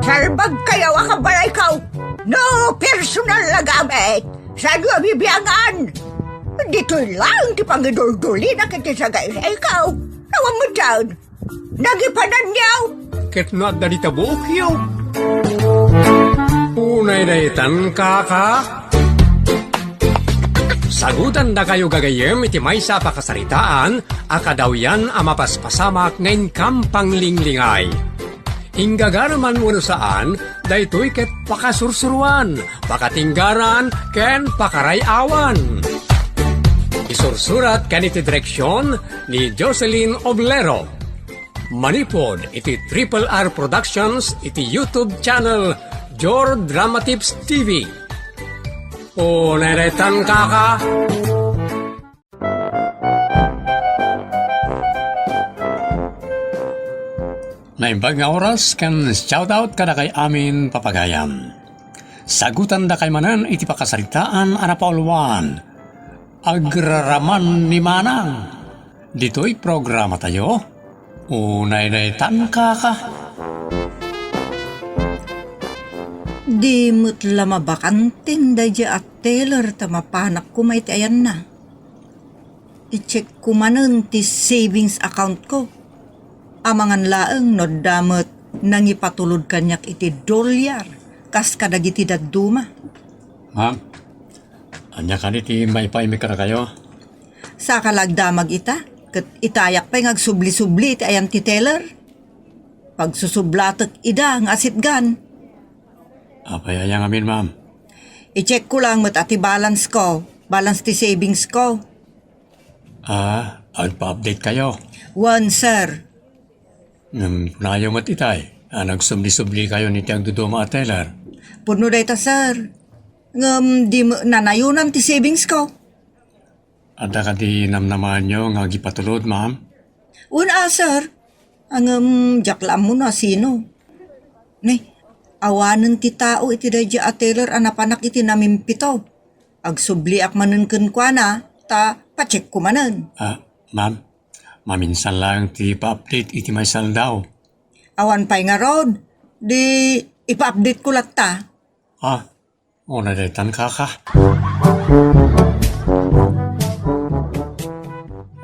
Salbag kayo akabalay kaw. No personal na gamit. Sa iyo bibiyangan. Dito'y lang ti pangidol-duli na kita sa gaya sa ikaw. Nawan mo dyan. Nagipanan niyaw. Ket no at dalita buok yaw. Unay daytan kaka. Sagutan da kayo gagayem iti may sa pakasaritaan, akadaw yan amapaspasamak ngayon kampang linglingay. Inggagaraman mo saan, daytoy ket pakasursuruan, pakatinggaran, ken pakarayawan. Isursurat kaniti direksyon ni Jocelyn Oblero. Manipod iti Triple R Productions iti YouTube channel Jor Drama Tips TV. O neretan kaka. Naimbag nga oras kan shoutout kada kay amin papagayam. Sagutan da kay manan iti pakasaritaan anapauluan. Agraraman ni Manang. Dito'y programa tayo. Unay neretan kaka. Di mo't lamabakantin da at teller tamapanak ko may ayan na. I-check ko manon ti savings account ko. Amangan laeng no damot nang ipatulod kanyak iti dolyar kas kadagiti daduma. Ma'am, anya ka iti may paimikara kayo? Sa kalagdamag ita, kat itayak pa'y ngagsubli-subli iti ayan ti teller. Pagsusublatek ida ang asitgan. Apay ayang amin, ma'am. I-check ko lang mat ati balance ko. Balance ti savings ko. Agpa-update kayo. One, sir. Punayo mat itay. Nagsubli-subli kayo ni tiyang duduma at teller. Puno da ita, sir. Di mo nanayunan ti savings ko. Ada ka di namnaman nyo nga gipatulod, ma'am? Una, sir. Jaklam mo na sino. Awanan ti tao iti dadya at teller anapanak iti namimpito. Agsubli ak manunken kwa na, ta pacheck ko manan. Ma'am, maminsan lang ti pa-update iti may saldaw. Awan pa'y nga rod, di ipa-update ko latta. Una daytan kaka.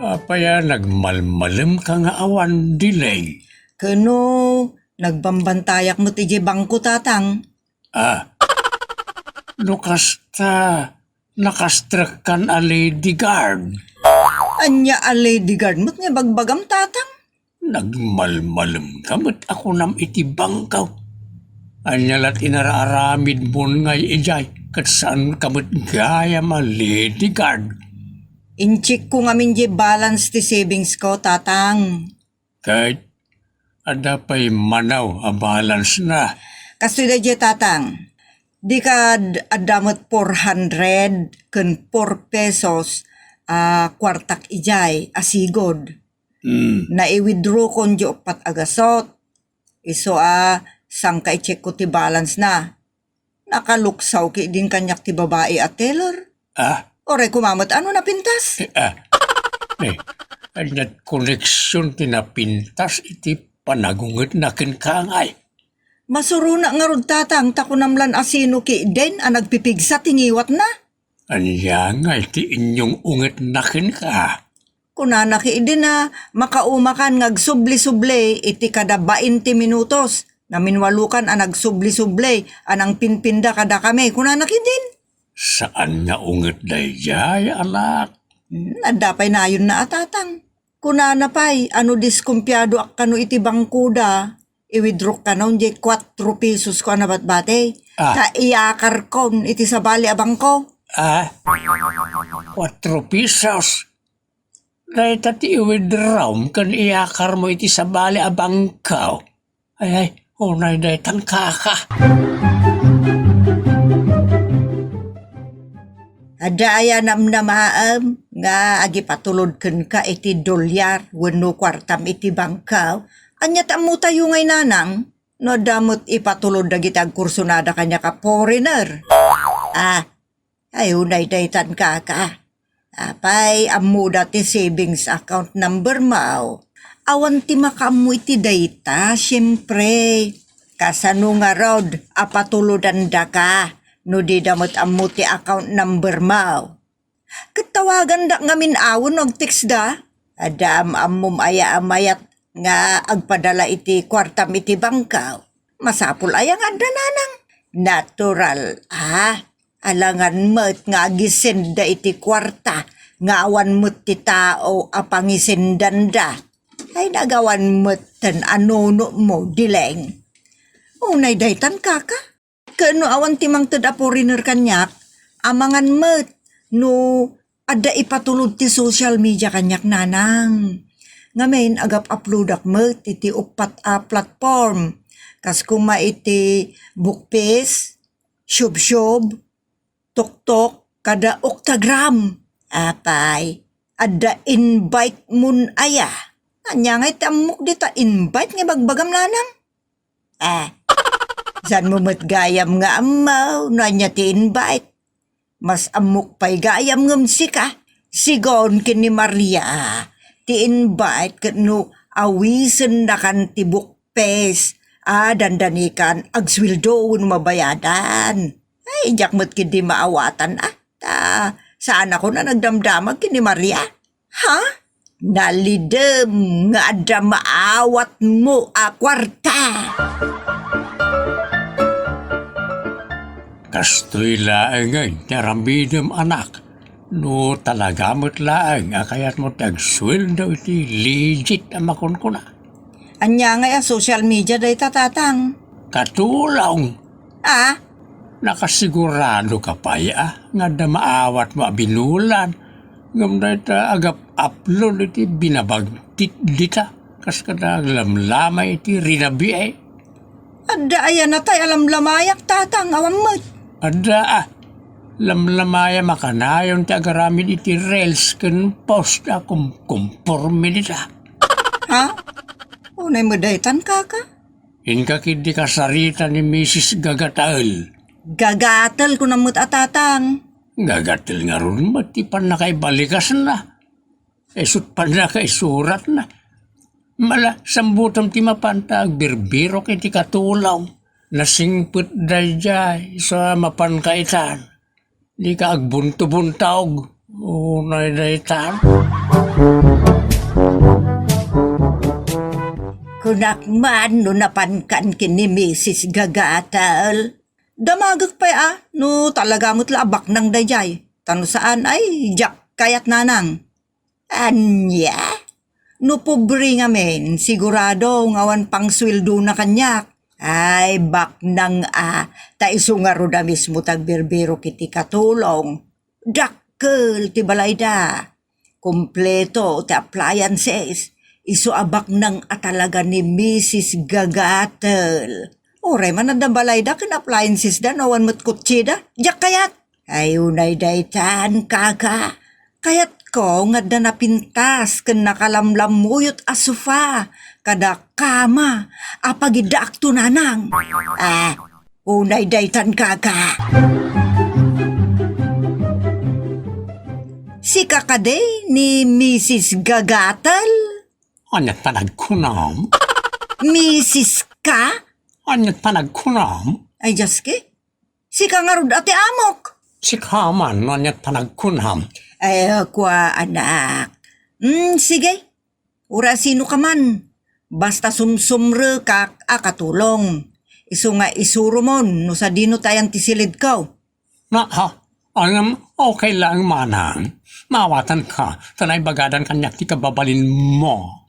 Apaya nagmalmalem ka nga awan delay. Kano, nagbambantayak mo ti bangko tatang. Lukasta, nakastrak kan a lady guard. Anya a lady guard mo't nga bagbagam tatang. Nagmalmalem kamot ako nam iti bangkaw. Anya lat inaraaramid mo ngay ijay, kat saan kamot gaya ma lady guard. Incheck ko nga min balance ti savings ko tatang. Kahit ada pa'y manaw a balance na. Kasi da tatang, di ka adamot 400 kun 4 pesos kwartak ijay asigod. Na i-withdraw kon di opat agasot. Iso sang ka i-check ko ti balance na. Nakaluksaw ki din kanyak ti babae at teller. Ore kumamot ano na pintas? Anyat koneksyon tinapintas iti panagungot na kinkangay. Masuro na nga rod tatang takunamlan asino ki den nagpipigsa tingiwat na. Anya nga iti inyong unget na kinka. Kunana ki din na makaumakan ngagsubli-subli iti kada 20 minutos. Naminwalukan nagsubli-subli anang pinpinda kada kami. Kunana ki din. Saan nga unget dayjay anak? Nadapay na yun na atatang. Kunana pa'y diskumpyado ak kano iti bangkuda. I-withdraw ka na unjay 4 pesos ko na batbate. Ta iyakar kon iti sabali abang ko. 4 pesos? Dahil tati i-withdraw kan iyakar mo iti sabali abang ko. Ay, unay dahil tang kaka. Adaya namnamaam nga agipatulod ken ka iti dolyar wenno kwartam iti bangkaw. Anya tamu tayo ngay nanang no damot ipatulod dagiti agkursunada kanya ka foreigner. Ayo daytan kaka. Apay ammo dati savings account number mao. Awan ti makamu iti dayta, syempre. Kasano nga rod, apatuludan da ka, no di damot amuti account number mo. Katawagan da ngamin awon og text da, adam amum aya amayat nga agpadala iti kwartam iti bangkaw. Masapul aya nga da nanang. Natural, alangan mo't nga agisenda iti kwarta, nga awan mo't ti tao apangisendan da. Ay nagawan mo't tan anono mo dileng. Unay daytan kaka. Kano awan timang tada foreigner kanyak, amangan mo't no ada ipatulod ti social media kanyak nanang. Ngamen agap uploadak mo't iti upat platform. Kas kuma iti Bookpace, Shub-Shub, Tok-Tok, kada Oktagram. Apay, ada invite mun aya. Anya ngay tamok dita invite nga bagbagam lanang. San mo matgayam nga amaw, no anya ti invite. Mas amok pa'y gayam ngam sika. Sigon kini Maria, ti invite kano awisen na kan ti Bookpace. Dandanikan agswildo mabayadan. Ay, jak mo't kindi maawatan saan ako na nagdamdamag kini Maria? Ha? Nalidem nga ada maawat mo kwarta. Kastoy laang ay narambidem anak. No talaga mo't laang akayat mo tagsweldo iti legit amakon ko na. Anya nga social media day tatang. Katulong. Nakasigurado ka pa nga da maawat mo abinulan. Ngam na ita agap upload iti binabagtit dita. Kas kada lamlamay iti rinabi ay. Ada ayan na tayo alam lamayak tatang awam mo't. Ada lamlamaya makanayon ti agaramid iti reels ken post akong kumporme dita. Ha? Unay mo daytan kaka? Inka kidi kasarita ni Mrs. Gagatal. Gagatal ko na mo't atatang. Gagatal nga ron mati pan na kay balikas na. Esut pan na kay surat na. Mala sambutam ti mapantag birbiro kay ti katulaw. Nasingput dayjay sa mapan kaitan. Di ka agbunto-buntawg. Unay daytan. Kunakman no napankan kini Mrs. Gagatal. Damagag pa no talaga mo't labak ng dayjay. Tano saan ay jak kayat nanang. Anya? No pobre nga men, sigurado ngawan pang sweldo na kanyak. Ay bak nang taiso nga roda mismo tagbirbiro kiti katulong. Dakkel ti balayda. Kompleto ti appliances. Iso abak nang atalaga ni Mrs. Gagatal. Oray man na balay da kan appliances da nawan mo't kutsi da. Jak kayat. Ay unay daytan kaka. Kayat ko nga da napintas kan nakalamlamuyot asufa. Kada kama. Apagidak to nanang. Unay daytan kaka. Si kakade ni Mrs. Gagatal. Anyat panagkunam? Mrs. ka? Anyat panagkunam? Ay, Jaske. Si ka nga rod ate amok. Si Kaman, anyat panagkunam? Ay, kwa anak. Sige. Ura sino ka man. Basta sumsumre ka akatulong. Iso nga isuro mon, no sa dino tayang tisilid ka. Okay lang manang. Mawatan ka, tanay bagadan kanyak ti kababalin mo.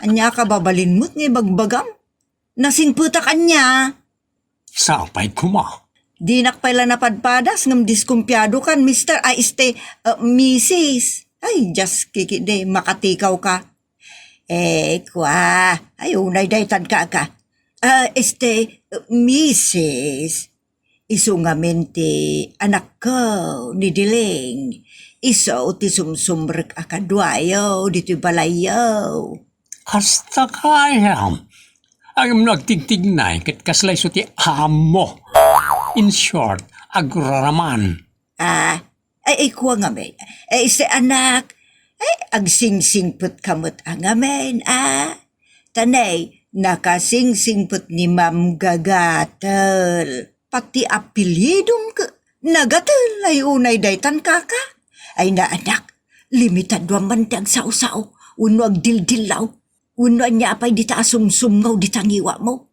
Anya ka babalin mo't nga bagbagam? Nasingputa kanya. Sapay kuma. Di nakpaila napadpadas ngam diskumpyado kan, Mr. Mrs. Ay, just kikide, makatikaw ka. Kwa, ay unay daytan ka. Mrs. Iso nga mente anak ko ni Diling. Iso ti sumsumrek akadwayo dito'y balayaw. Hasta kayam. Ang nagtigtignay kat kaslay so ti amo. In short, agraraman. Ay kuwa nga may. Si anak, agsingsingput kamot ang amen, Tanay, Nakasingsingpot ni Ma'am Gagatel. Pati apelyidong ka. Nagatel ay unay daytan kaka. Ay na anak, limitad wa man tag sao-sao. Uno ag dildilaw. Uno niya apay dita asumsumngaw ditangiwa mo.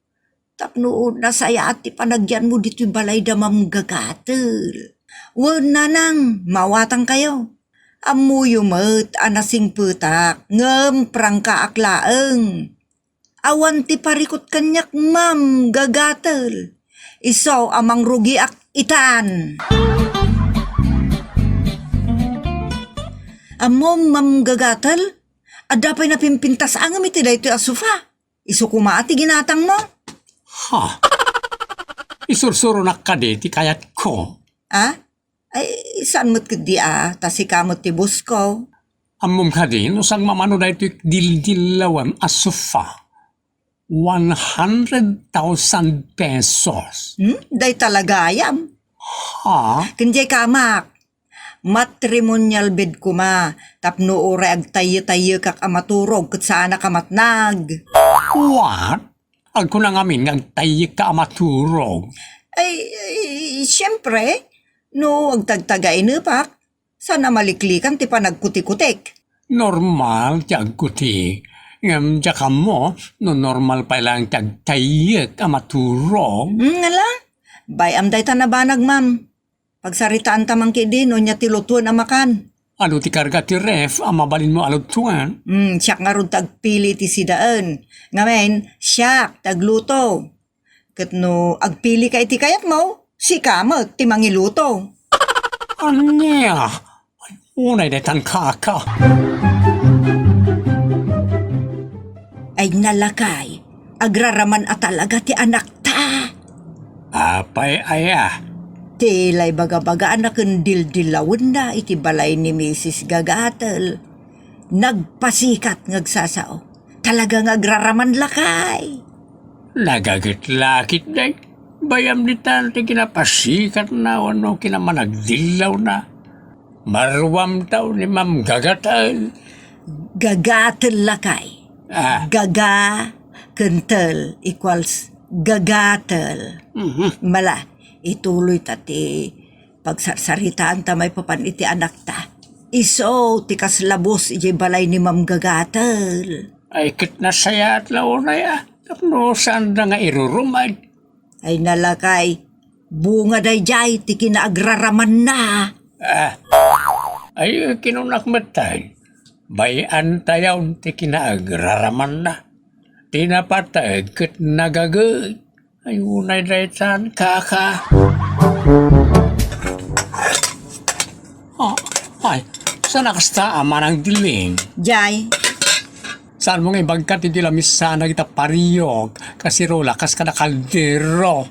Tapno na saya ati panagyan mo dito'y balay da Ma'am Gagatel. Wan na nang, mawatang kayo. Amuyo mat anasing putak, ngem prangka aklaeng. Awan ti parikot kanyak Ma'am Gagatel. Isaw amang rugi ak itan. Among Ma'am Gagatel, adapay na pimpintas angam iti daytoy asufa. Isu kumaati ginatang mo. Ha? Isursuro na ka di, ti kayat ko. Ah? Ay, saan mo't kadi tasi kamot ti bus ko. Amom ka di, no sang mamano na ito dildilawan asufa. 100,000 pesos. Day talaga ayam. Ha? Kanjay kamak. Matrimonial bed kuma. Tapno ore ag tayo kak amaturog kat sana kamatnag. What? Agko na ngamin ng tayo ka maturog. Ay, siyempre, no agtagtagay pak. Sana maliklikan ti panagkutik-kutik. Normal, tiyag ko ti. Ngam ka mo, no normal pa lang tiyag tayo ka maturog. Ngala, bayam day tanabanag ma'am. Pagsaritaan tamang kidi, no niya tilutuan amakan. Ano ti karga ti ref, mabalin mo alot tuwan. Siyak nga ron tagpili ti sidaan. Ngamen, siyak, tagluto. Kat no, agpili ka iti kayat mo, si kamot, ti mangiluto. Anya? Unay detan kaka. Ay nalakay, agraraman at talaga ti anak ta. Apay aya. Tilay baga-baga anak ang dildilawin na iti balay ni Mrs. Gagatel. Nagpasikat ngagsasao. Talagang agraraman lakay. Nagagit-lakit day. Bayam ni tante kinapasikat na ano kinamanagdilaw na. Marwam tao ni Ma'am Gagatel. Gagatel lakay. Gaga, kentel equals gagatel. Mala, ituloy tati pagsarsaritaan tamay papan iti anak ta. Iso, tikas labos iti balay ni Ma'am Gagatel. Ay kit na saya at launay Tapno saan na nga irurumay. Ay nalakay, bunga day jay, ti kinaagraraman na. Ay kinunakmatay. Bayan tayaw ti kinaagraraman na. Tinapatay kat nagagay. Ay unay daytan kaka. Ay, saan nakasta ama ng diling? Jay, Saan mo nga ibagkat iti lamis sana kita pariyog kasi rola kas ka na kaldero.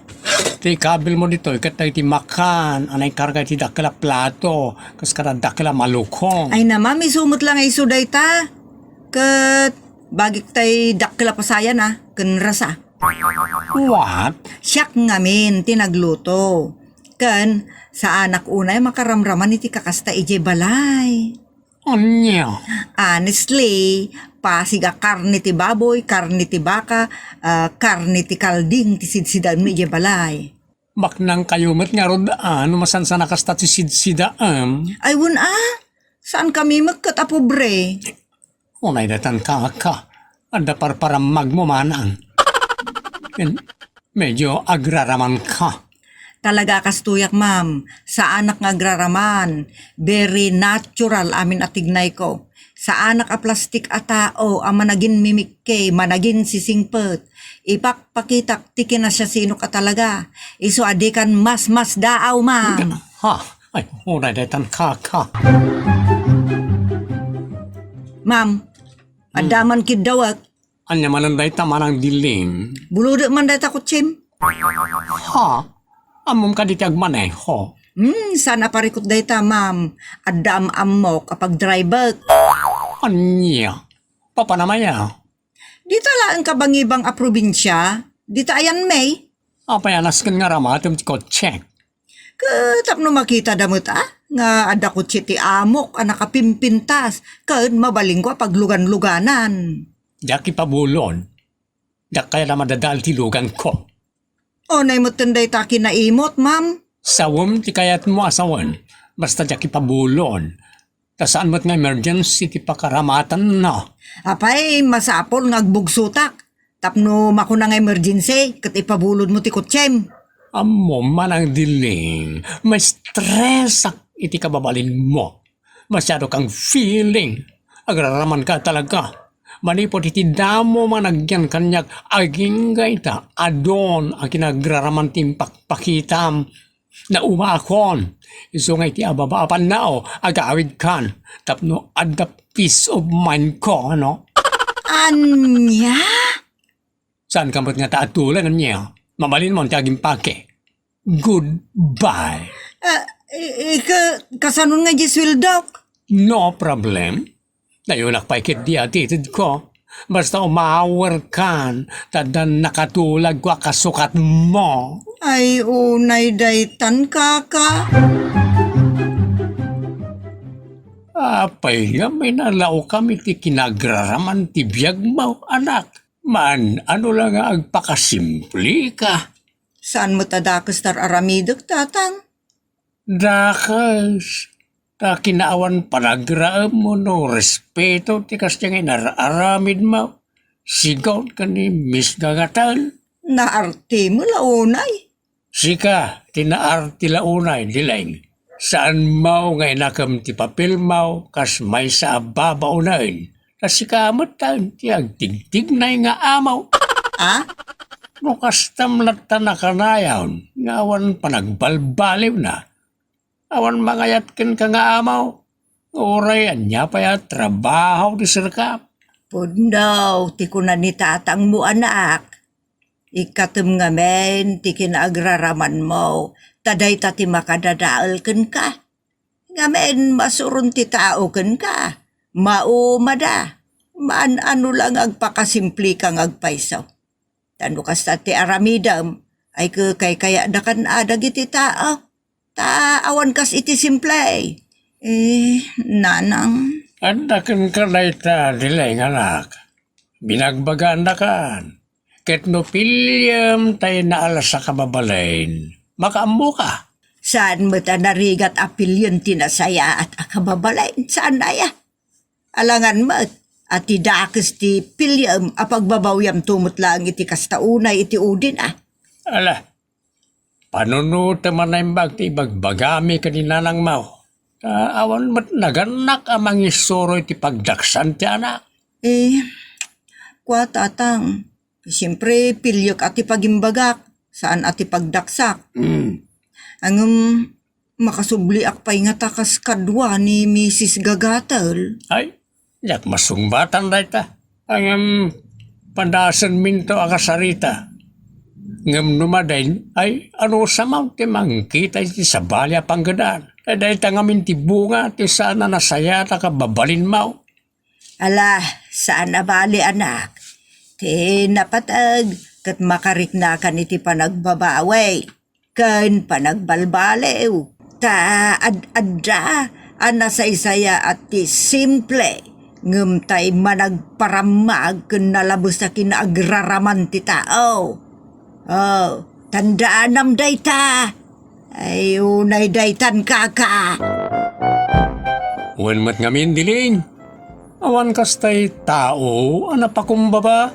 Ti kabil mo dito ikat na iti makan anay karga iti dakila plato kas ka na dakila malukong. ay naman, may sumot lang ay suday ta. Kat, bagik tay dakila pasaya na, kenrasa. What? Siyak ngamin, tinagluto. Kan, sa anak unay makaramraman iti kakasta ije balay. Anya? Honestly, pasiga karne ti baboy, karne ti baka, karne ti kalding, ti sidsidan mo ije balay. Baknang kayo met nga rodaan masan sa nakasta ti sidsidaan. Ay saan kami magkatapobre? Unay datan kaka. Anda parparamag mo manang. Medyo agraraman ka. Talaga kastuyak ma'am, sa anak nga agraraman, very natural amin atignay ko. Sa anak a plastik a tao, managin mimikke, managin sisingpet. Ipakpakitak tiki na siya sino ka talaga. Iso adikan mas daaw ma'am. Ha? Ay, unay datan kaka. Ma'am, adaman kid dawat, Anya mananday tamanang dilim. buludo man data kutsim. Ha? Amom ka ditag maneho. Sana parikot dayta ma'am, adam amok kapag driver. Anya? Papanamaya? Dita lang kabangibang a probinsya, dita ayan may. Apayanas kan nga ramatem ti check. Katap no makita damot nga ada ko ti amok nakapimpintas, kan mabaling ko paglugan-luganan. Jaki pabulon. Da kaya na madadal tilugan ko. O nay mo tunday ta kinaimot, ma'am. Sawom ti kayat mo asawan. Basta di kipabulon. Tasaan mo't nga emergency ti pakaramatan na. Apay, masapol ngagbugsutak. Tapno makuna nga emergency, kat ipabulod mo ti kutsem. Amo man ang diling. May stress iti kababalin mo. Masyado kang feeling. Agraraman ka talaga. Manipot iti damo managyan kanyak aging gaita. Adon ang kinagraraman timpakpakitam. Na umakon. Iso nga iti ababaapan nao. Agawid kan. Tapno adda peace of mind ko, ano? Anya? Saan ka mo't nga taatulan niya? Mamalin mo ang tiyaging pake. Goodbye. Kasanon nga Jiswil, Dok? No problem. Nayunak pa ikit di atitid ko. Basta umawar kan, tadan nakatulag ko kasukat mo. Ay, unay daytan kaka. Apay nga may nalaw kami ti kinagraraman ti biyag mo, anak. Man, ano lang nga agpakasimpli ka. Saan mo tadakas tar aramidok, tatang? Dakas, ta kinaawan panagraam mo no respeto ti kastya nga inararamid mo. Sigaw ka ni Miss Gagatan. Naarte mo launay. Sika, tinaar ti launay, dilaing. Saan mau nga inakam ti papel mau, kas may sa ababaw na yun. Kasi kamot tayo, ti agtigtig na nga amaw. Ah? No kastam latta na kanayaw, nga awan panagbalbaliw na. Awan mangayat ken ka nga amaw. Oray, anya pa ya, trabaho di sirkap. Pundaw, ti kunan ni tatang mo anak. Ikatum nga men, ti kinagraraman mo. Taday ta ti makadadaal ken ka. Nga men, masurun ti tao ken ka. Maumada. Maan-ano lang agpakasimpli kang agpaisaw. Tano kasta ti aramidam, ay kay kaya da kan adag iti tao. Taawan kas iti simple. Nanang. Anda ken kalay ta, dilaing anak. Binagbagaan na kan. Ket no pilyam tayo naalas sa kababalain. Makaambo ka. Saan mo ta narigat apilyon tinasaya at akababalain? Saan na ya? Alangan mo at tidakis ti pilyam apagbabawyam tumot lang iti kastaunay iti udin Ala, panunuta man na imbag ti ibagbagami kanina ng mau. Awan mat naganak amang isuro iti pagdaksan ti anak. Kwa tatang, siyempre pilyok ati pagimbagak, saan ati pagdaksak. Makasubli akpay nga takas kadwa ni Mrs. Gagatal. Ay, yak masungbatan da ita. Ang pandasan minto akasarita. Ngam numadain, ay ano sa ti mangkita iti sa balya panggadaan. Dahil tangamin ti bunga, ti sana nasaya ta kababalin mau. Ala, saan na bali anak? Ti napatag, kat makariknakan iti panagbabaway. Kan panagbalbalew. Ta ad-adda, anasaysaya at ti simple. Ngem tay managparamag ken nalabos na kinaagraraman ti tao. Oh, tandaan nam dayta. Ay, unay daytan kaka. Wen mat ngamin diling. Awan kastay tao, anapakumbaba.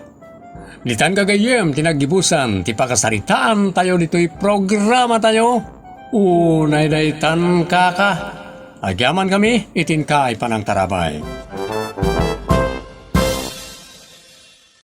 Litan kagayem, tinagibusan, ti pakasaritaan tayo dito'y programa tayo. Unay daytan kaka. Agyaman kami, itin ka ay panang tarabay.